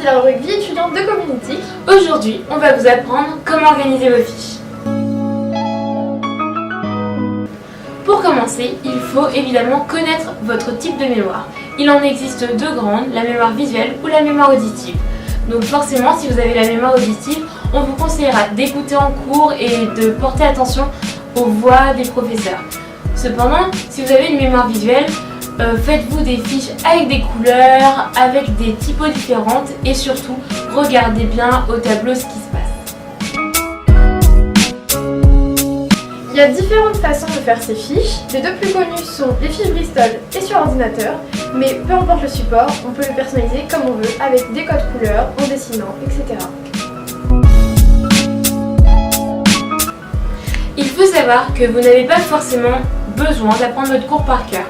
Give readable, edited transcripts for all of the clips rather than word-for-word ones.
la rubrique vie étudiante de Community. Aujourd'hui, on va vous apprendre comment organiser vos fiches. Pour commencer, il faut évidemment connaître votre type de mémoire. Il en existe deux grandes, la mémoire visuelle ou la mémoire auditive. Donc forcément, si vous avez la mémoire auditive, on vous conseillera d'écouter en cours et de porter attention aux voix des professeurs. Cependant, si vous avez une mémoire visuelle, faites-vous des fiches avec des couleurs, avec des typos différentes et surtout, regardez bien au tableau ce qui se passe. Il y a différentes façons de faire ces fiches. Les deux plus connues sont les fiches Bristol et sur ordinateur, mais peu importe le support, on peut le personnaliser comme on veut, avec des codes couleurs, en dessinant, etc. Il faut savoir que vous n'avez pas forcément besoin d'apprendre votre cours par cœur.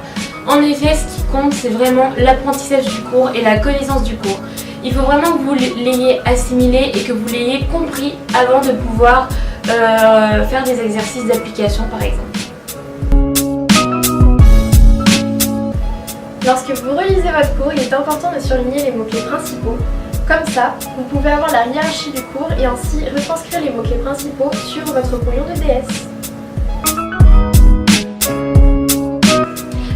En effet, ce qui compte, c'est vraiment l'apprentissage du cours et la connaissance du cours. Il faut vraiment que vous l'ayez assimilé et que vous l'ayez compris avant de pouvoir faire des exercices d'application par exemple. Lorsque vous relisez votre cours, il est important de surligner les mots-clés principaux. Comme ça, vous pouvez avoir la hiérarchie du cours et ainsi retranscrire les mots-clés principaux sur votre brouillon de DS.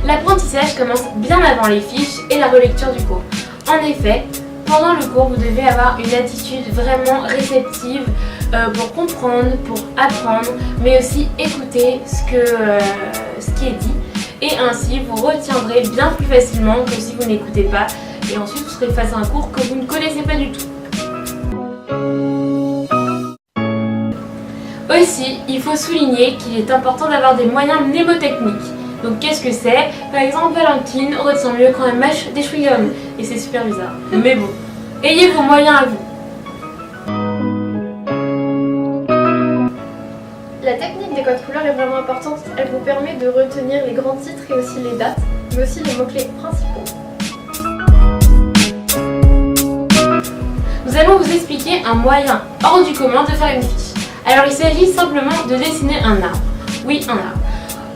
L'apprentissage commence bien avant les fiches et la relecture du cours. En effet, pendant le cours, vous devez avoir une attitude vraiment réceptive pour comprendre, pour apprendre, mais aussi écouter ce qui est dit. Et ainsi, vous retiendrez bien plus facilement que si vous n'écoutez pas. Et ensuite, vous serez face à un cours que vous ne connaissez pas du tout. Aussi, il faut souligner qu'il est important d'avoir des moyens mnémotechniques. Donc qu'est-ce que c'est? Par exemple, Valentine retient mieux quand elle mâche des chewing-gums. Et c'est super bizarre. Mais bon, ayez vos moyens à vous. La technique des codes couleurs est vraiment importante. Elle vous permet de retenir les grands titres et aussi les dates, mais aussi les mots-clés principaux. Nous allons vous expliquer un moyen hors du commun de faire une fiche. Alors il s'agit simplement de dessiner un arbre. Oui, un arbre.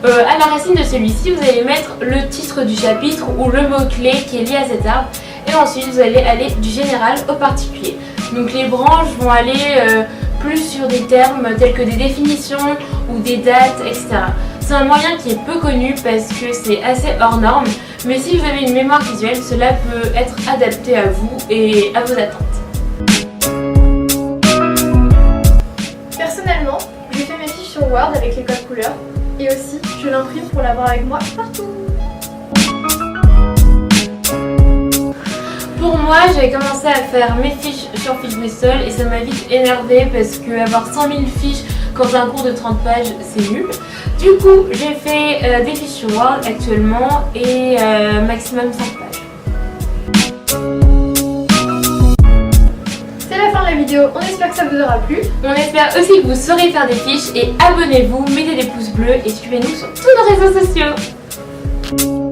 À la racine de celui-ci, vous allez mettre le titre du chapitre ou le mot-clé qui est lié à cet arbre. Et ensuite, vous allez aller du général au particulier. Donc les branches vont aller plus sur des termes tels que des définitions ou des dates, etc. C'est un moyen qui est peu connu parce que c'est assez hors norme. Mais si vous avez une mémoire visuelle, cela peut être adapté à vous et à vos attentes. Personnellement, j'ai fait mes fiches sur Word avec les codes couleurs. Et aussi, je l'imprime pour l'avoir avec moi partout. Pour moi, j'ai commencé à faire mes fiches sur fiche Bristol et ça m'a vite énervée parce que avoir 100 000 fiches quand t'as un cours de 30 pages, c'est nul. Du coup, j'ai fait des fiches sur Word actuellement et maximum 5 pages. On espère que ça vous aura plu. On espère aussi que vous saurez faire des fiches et abonnez-vous, mettez des pouces bleus et suivez-nous sur tous nos réseaux sociaux.